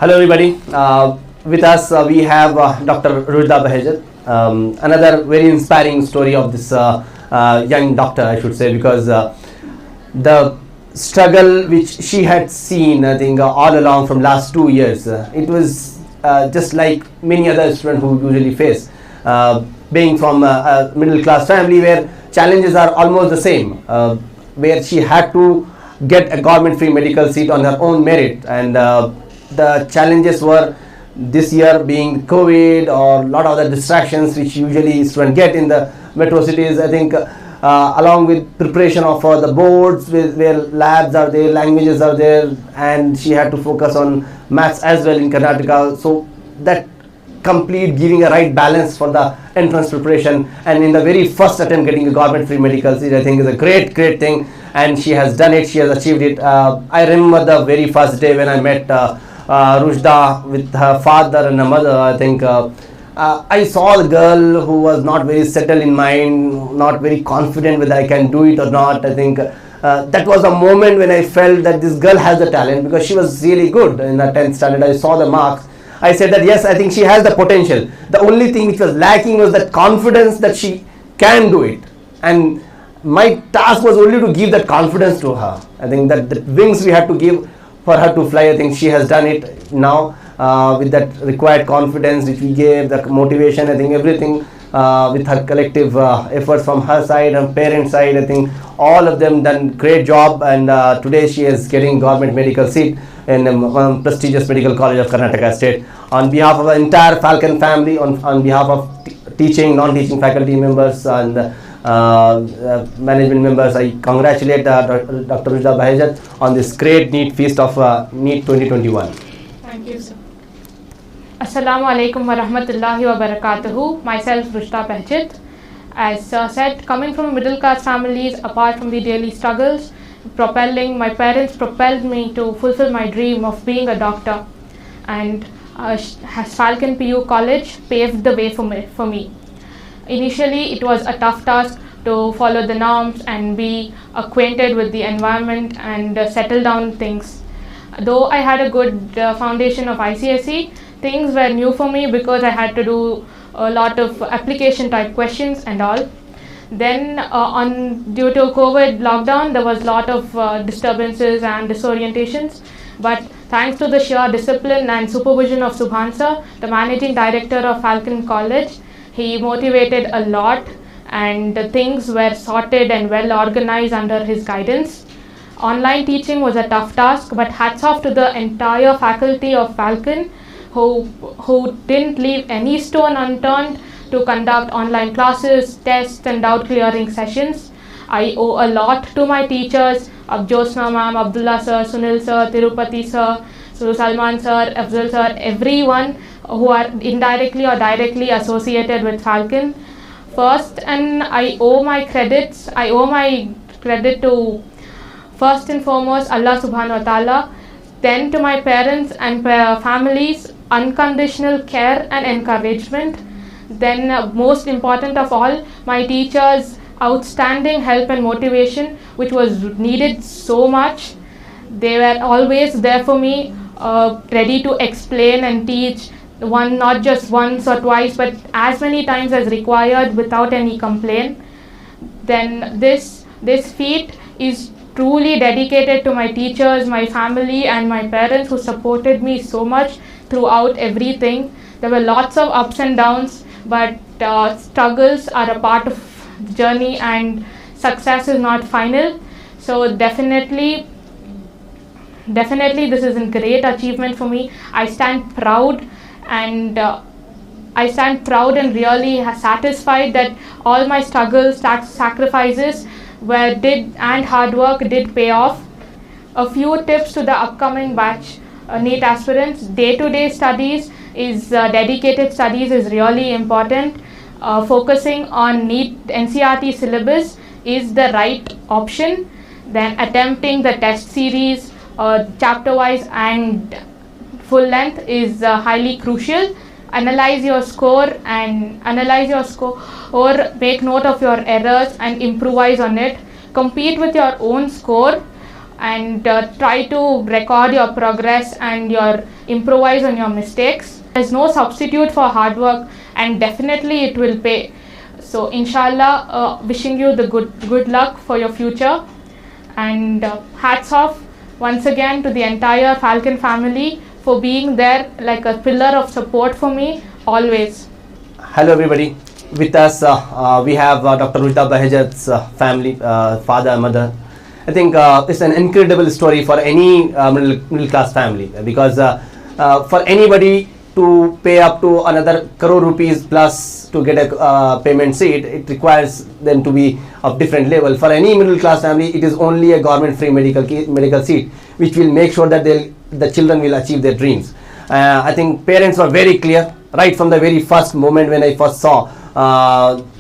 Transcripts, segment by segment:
Hello everybody. With us we have Dr. Rushda Bahijat. Another very inspiring story of this young doctor, I should say, because the struggle which she had seen, I think, all along from last 2 years, it was just like many other students who usually face, being from a middle class family where challenges are almost the same, where she had to get a government free medical seat on her own merit, and the challenges were this year being COVID or a lot of other distractions which usually students get in the metro cities. I think along with preparation of the boards where labs are there, languages are there, and she had to focus on maths as well in Karnataka. So that complete giving a right balance for the entrance preparation, and in the very first attempt getting a government free medical seat, I think is a great thing, and she has done it, she has achieved it. I remember the very first day when I met Rushda with her father and her mother. I think I saw the girl who was not very settled in mind, not very confident whether I can do it or not. I think that was a moment when I felt that this girl has the talent, because she was really good in the 10th standard. I saw the marks. I said that yes, I think she has the potential. The only thing which was lacking was that confidence that she can do it. And my task was only to give that confidence to her. I think that the wings we had to give for her to fly. I think she has done it now with that required confidence which we gave, the motivation. I think everything with her collective efforts from her side and parent side, I think all of them done great job, and today she is getting government medical seat in one prestigious medical college of Karnataka State. On behalf of the entire Falcon family, on behalf of teaching, non-teaching faculty members and management members, I congratulate Dr. Rushda Bahijat on this great NEET feast of NEET 2021. Thank you, sir. Assalamu alaikum wa rahmatullahi wa barakatuhu. Myself, Rushda Bahijat. As sir said, coming from middle class families, apart from the daily struggles, my parents propelled me to fulfill my dream of being a doctor, and Falcon PU College paved the way for me. Initially, it was a tough task to follow the norms and be acquainted with the environment and settle down things. Though I had a good foundation of ICSE, things were new for me because I had to do a lot of application type questions and all. Then due to COVID lockdown, there was a lot of disturbances and disorientations, but thanks to the sheer discipline and supervision of Subhan sir, the managing director of Falcon College, he motivated a lot, and things were sorted and well organized under his guidance. Online teaching was a tough task, but hats off to the entire faculty of Falcon who didn't leave any stone unturned to conduct online classes, tests and doubt clearing sessions. I owe a lot to my teachers, Josna ma'am, Abdullah sir, Sunil sir, Tirupati sir, Salman sir, Afzal sir, everyone who are indirectly or directly associated with Falcon. First, and I owe my credit to, first and foremost, Allah subhanahu wa ta'ala, then to my parents and families, unconditional care and encouragement, then most important of all, my teachers' outstanding help and motivation, which was needed so much. They were always there for me, ready to explain and teach, not just once or twice, but as many times as required without any complaint. Then this feat is truly dedicated to my teachers, my family and my parents who supported me so much throughout everything. There were lots of ups and downs, but struggles are a part of the journey and success is not final. So definitely this is a great achievement for me. I stand proud and really satisfied that all my struggles, sacrifices and hard work did pay off. A few tips to the upcoming batch NEET aspirants: day-to-day studies dedicated studies is really important. Focusing on NEET NCERT syllabus is the right option. Then attempting the test series chapter wise and full length is highly crucial. Analyze your score, make note of your errors and improvise on it. Compete with your own score. and try to record your progress and improvise on your mistakes. There's no substitute for hard work, and definitely it will pay. So inshallah, wishing you the good luck for your future, and hats off once again to the entire Falcon family for being there like a pillar of support for me always. Hello everybody. With us we have Dr. Rujda Bahejat's family, father and mother. I think it's an incredible story for any middle class family, because for anybody to pay up to another crore rupees plus to get a payment seat, it requires them to be of different level. For any middle class family, it is only a government free medical seat which will make sure that the children will achieve their dreams. I think parents were very clear right from the very first moment when I first saw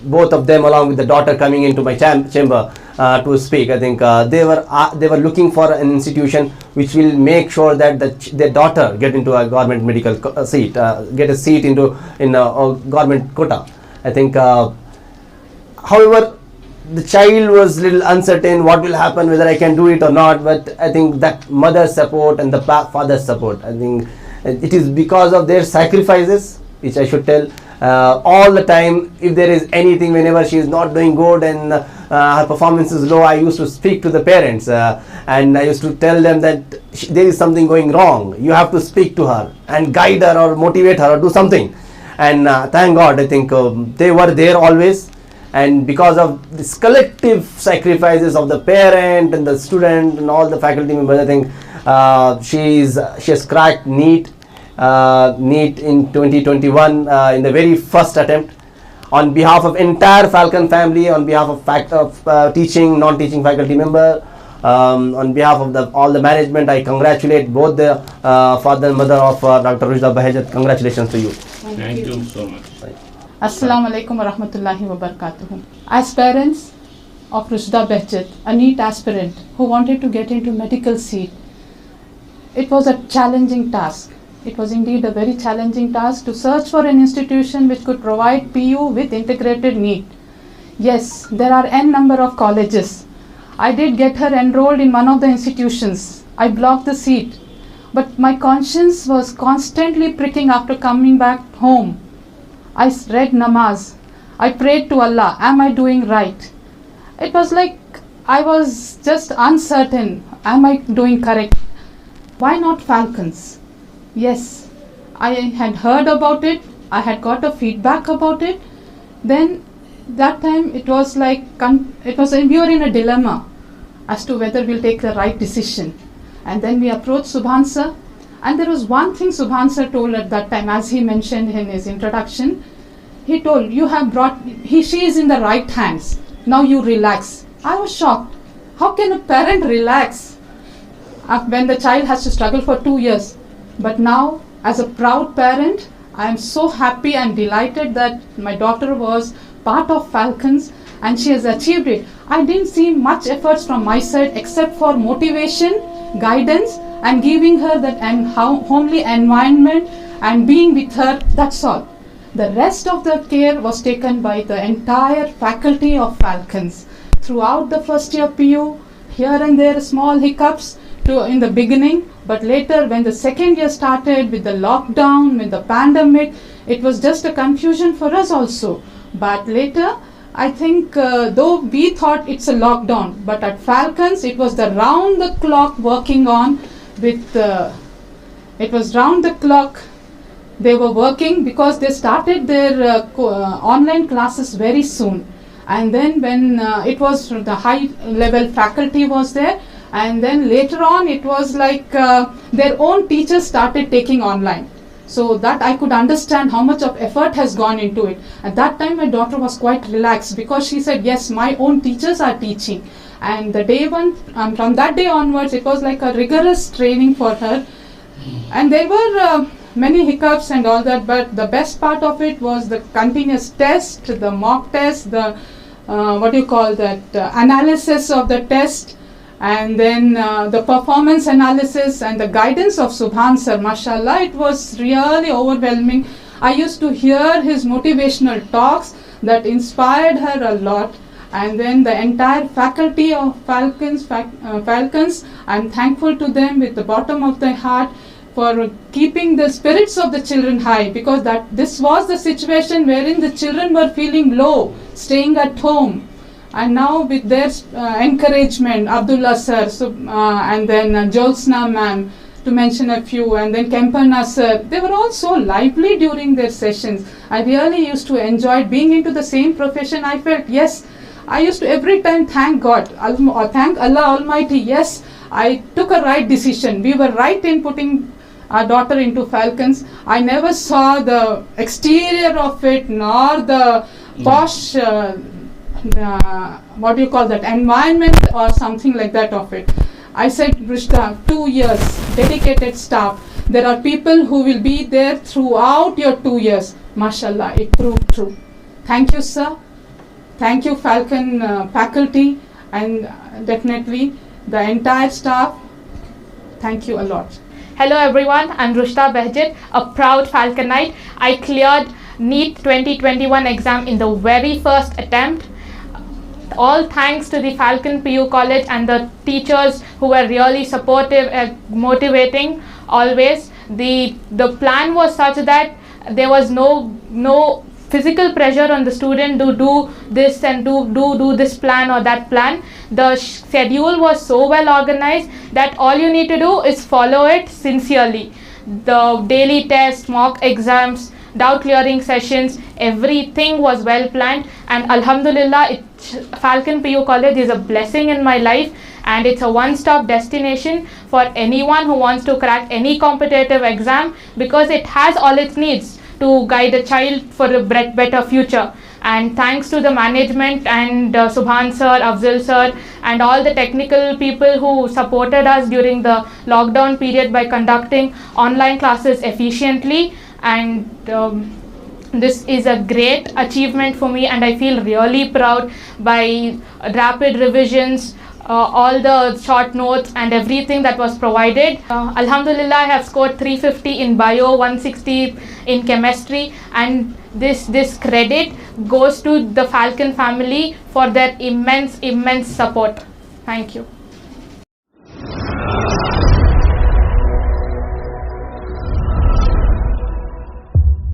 both of them along with the daughter coming into my chamber to speak. I think they were looking for an institution which will make sure that their daughter get into a government medical seat, get a seat in a government quota. I think, however, the child was little uncertain what will happen, whether I can do it or not. But I think that mother's support and the father's support, I think it is because of their sacrifices, which I should tell. All the time, if there is anything, whenever she is not doing good and her performance is low, I used to speak to the parents and I used to tell them that there is something going wrong. You have to speak to her and guide her or motivate her or do something. And thank God, I think they were there always. And because of this collective sacrifices of the parent and the student and all the faculty members, I think she has cracked NEET in 2021 in the very first attempt. On behalf of entire Falcon family, on behalf of teaching, non-teaching faculty member, on behalf of all the management, I congratulate both the father and mother of Dr. Rujda Bahejat. Congratulations to you. Thank you so much. Assalamu alaikum wa rahmatullahi wa barakatuhu. As parents of Rujda Bahejat, a NEET aspirant who wanted to get into medical seat, it was a challenging task. It was indeed a very challenging task to search for an institution which could provide PU with integrated NEET. Yes, there are n number of colleges. I did get her enrolled in one of the institutions. I blocked the seat, but my conscience was constantly pricking after coming back home. I read namaz. I prayed to Allah, am I doing right? It was like I was just uncertain, am I doing correct? Why not Falcons? Yes, I had heard about it, I had got a feedback about it. Then that time it was like, we were in a dilemma as to whether we'll take the right decision. And then we approached Subhan sir, and there was one thing Subhan sir told at that time, as he mentioned in his introduction. He told, you have brought, she is in the right hands, now you relax. I was shocked. How can a parent relax when the child has to struggle for 2 years? But now, as a proud parent, I am so happy and delighted that my daughter was part of Falcons and she has achieved it. I didn't see much efforts from my side except for motivation, guidance, and giving her that homely environment and being with her, that's all. The rest of the care was taken by the entire faculty of Falcons. Throughout the first year PU, here and there small hiccups in the beginning, but later when the second year started with the lockdown, with the pandemic, it was just a confusion for us also. But later, I think though we thought it's a lockdown, but at Falcons it was the round the clock working on with, it was round the clock they were working, because they started their online classes very soon. And then when it was the high level faculty was there, and then later on it was like their own teachers started taking online. So that I could understand how much of effort has gone into it. At that time my daughter was quite relaxed, because she said, yes, my own teachers are teaching. And the day one, from that day onwards, it was like a rigorous training for her. And there were many hiccups and all that, but the best part of it was the continuous test, the mock test, the analysis of the test, and then the performance analysis and the guidance of Subhan sir. Mashallah, it was really overwhelming. I used to hear his motivational talks that inspired her a lot. and then the entire faculty of Falcons. I'm thankful to them with the bottom of my heart for keeping the spirits of the children high, because this was the situation wherein the children were feeling low, staying at home. And now with their encouragement, Abdullah sir, and then Jolsna ma'am, to mention a few, and then Kemparna sir, they were all so lively during their sessions. I really used to enjoy being into the same profession. I felt, yes, I used to every time thank God, or thank Allah Almighty, yes, I took a right decision. We were right in putting our daughter into Falcons. I never saw the exterior of it, nor the posh, what do you call that, environment or something like that of it. I said, Rushda, 2 years, dedicated staff. There are people who will be there throughout your 2 years. MashaAllah, it proved true. Thank you, sir. Thank you, Falcon faculty, and definitely the entire staff. Thank you a lot. Hello everyone, I'm Rushda Behjat, a proud Falconite. I cleared NEET 2021 exam in the very first attempt. All thanks to the Falcon PU College and the teachers who were really supportive and motivating always. The plan was such that there was no physical pressure on the student to do this and do this plan or that plan. The schedule was so well organized that all you need to do is follow it sincerely. The daily tests, mock exams, doubt clearing sessions, everything was well planned, and Alhamdulillah, Falcon PU College is a blessing in my life, and it's a one-stop destination for anyone who wants to crack any competitive exam, because it has all its needs to guide a child for a better future. And thanks to the management and Subhan sir, Afzal sir, and all the technical people who supported us during the lockdown period by conducting online classes efficiently. And this is a great achievement for me, and I feel really proud by rapid revisions, all the short notes and everything that was provided. Alhamdulillah, I have scored 350 in bio, 160 in chemistry, and this credit goes to the Falcon family for their immense support. Thank you.